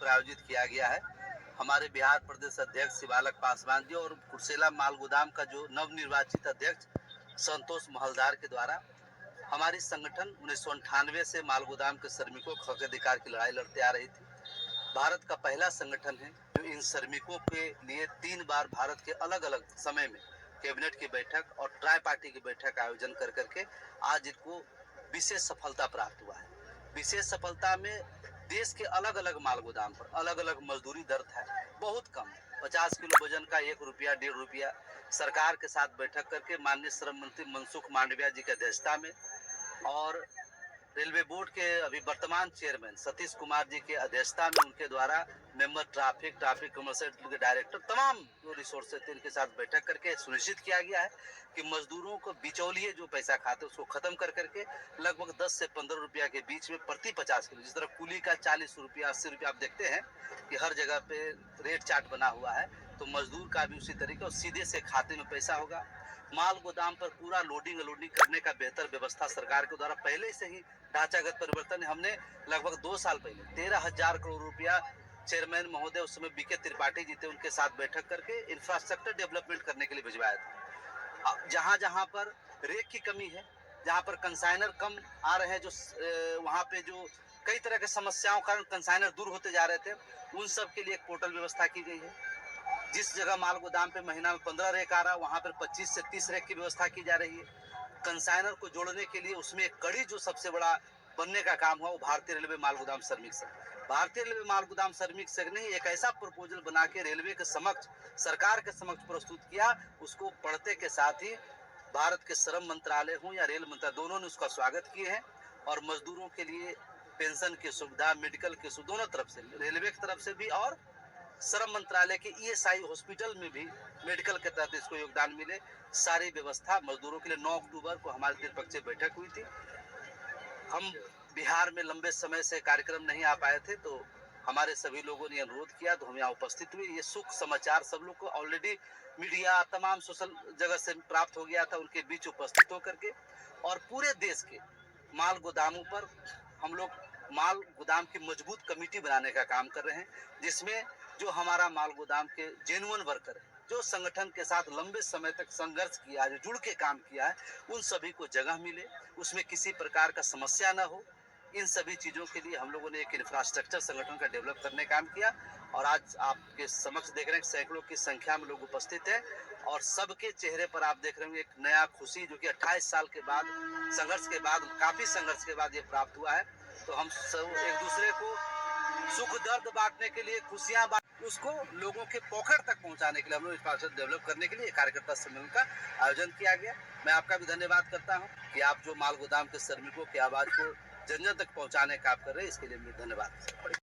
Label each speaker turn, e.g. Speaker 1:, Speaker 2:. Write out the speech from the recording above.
Speaker 1: पर आयोजित किया गया है। हमारे बिहार प्रदेश अध्यक्ष शिवालक पासवान जी और कुर्सेला माल गोदाम का जो नवनिर्वाचित अध्यक्ष संतोष महलदार के द्वारा हमारी संगठन 1998 से माल गोदाम के श्रमिकों के हक अधिकार की लड़ाई लड़ते आ रही थी। भारत का पहला संगठन है जो इन श्रमिकों के लिए 3 बार भारत के अलग अलग समय में कैबिनेट की बैठक और ट्राई पार्टी की बैठक का आयोजन कर करके आज इनको विशेष सफलता प्राप्त हुआ है। विशेष सफलता में देश के अलग अलग माल गोदाम पर अलग अलग मजदूरी दर था, बहुत कम 50 किलो वजन का 1 रुपया 1.5 रुपया सरकार के साथ बैठक करके माननीय श्रम मंत्री मनसुख मांडविया जी की अध्यक्षता में और रेलवे बोर्ड के अभी वर्तमान चेयरमैन सतीश कुमार जी के अध्यक्षता में उनके द्वारा मेंबर ट्रैफिक कमर्शियल के डायरेक्टर तमाम जो रिसोर्सेज थे इनके साथ बैठक करके सुनिश्चित किया गया है कि मजदूरों को बिचौलिए जो पैसा खाते उसको खत्म कर करके लगभग 10 से 15 रुपया के बीच में प्रति 50 किलो, जिस तरह कुली का 40 रुपया 80 रुपया आप देखते हैं कि हर जगह पे रेट चार्ट बना हुआ है, तो मजदूर का भी उसी तरीके और सीधे से खाते में पैसा होगा। माल गोदाम पर पूरा लोडिंग अनलोडिंग करने का बेहतर व्यवस्था सरकार के द्वारा पहले से ही ढांचागत परिवर्तन हमने लगभग 2 साल पहले 13,000 करोड़ रुपया चेयरमैन महोदय उस समय बीके त्रिपाठी जी थे उनके साथ बैठक करके इंफ्रास्ट्रक्चर डेवलपमेंट करने के लिए भिजवाया था। जहां जहां पर रेक की कमी है, जहां पर कंसाइनर कम आ रहे हैं, जो वहां पे जो कई तरह के समस्याओं कारण कंसाइनर दूर होते जा रहे थे, उन सब के लिए एक पोर्टल व्यवस्था की गई है। जिस जगह माल गोदाम पे महीना में 15 रेक आ रहा है वहां पर 25 से 30 रेक की व्यवस्था की जा रही है। कंसाइनर को जोड़ने के लिए उसमें एक कड़ी जो सबसे बड़ा बनने का काम हुआ वो भारतीय रेलवे माल गोदाम श्रमिक संघ। भारतीय रेलवे माल गोदाम श्रमिक संघ ने एक ऐसा प्रपोजल बना के रेलवे के समक्ष सरकार के समक्ष प्रस्तुत किया, उसको पढ़ते के साथ ही भारत के श्रम मंत्रालय हो या रेल मंत्रालय दोनों ने उसका स्वागत किए हैं और मजदूरों के लिए पेंशन की सुविधा, मेडिकल की सुविधा दोनों तरफ से, रेलवे की तरफ से भी और श्रम मंत्रालय के ईएसआई हॉस्पिटल में भी मेडिकल के तहत इसको योगदान मिले, सारी व्यवस्था मजदूरों के लिए 9 अक्टूबर को हमारी त्रिपक्षीय बैठक हुई थी। हम बिहार में लंबे समय से कार्यक्रम नहीं आ पाए थे, तो हमारे सभी लोगों ने अनुरोध किया तो हम यहाँ उपस्थित हुए। ये सुख समाचार सब लोग को ऑलरेडी मीडिया तमाम सोशल जगह से प्राप्त हो गया था, उनके बीच उपस्थित होकर के और पूरे देश के माल गोदामों पर हम लोग माल गोदाम की मजबूत कमेटी बनाने का काम कर रहे हैं, जिसमें जो हमारा माल गोदाम के जेन्युइन वर्कर है, जो संगठन के साथ लंबे समय तक संघर्ष किया, जो जुड़ के काम किया है, उन सभी को जगह मिले, उसमें किसी प्रकार का समस्या ना हो। इन सभी चीज़ों के लिए हम लोगों ने एक इंफ्रास्ट्रक्चर संगठन का डेवलप करने का काम किया और आज आपके समक्ष देख रहे हैं सैकड़ों की संख्या में लोग उपस्थित हैं और सबके चेहरे पर आप देख रहे होंगे एक नया खुशी, जो कि 28 साल के बाद संघर्ष के बाद, काफ़ी संघर्ष के बाद ये प्राप्त हुआ है। तो हम सब एक दूसरे को सुख दर्द बांटने के लिए, खुशियां उसको लोगों के पोखर तक पहुंचाने के लिए हम लोग इंफ्रास्ट्रक्चर डेवलप करने के लिए कार्यकर्ता सम्मेलन का आयोजन किया गया। मैं आपका भी धन्यवाद करता हूं कि आप जो माल गोदाम के श्रमिकों की आवाज को जन जन तक पहुंचाने का आप कर रहे हैं, इसके लिए मैं धन्यवाद।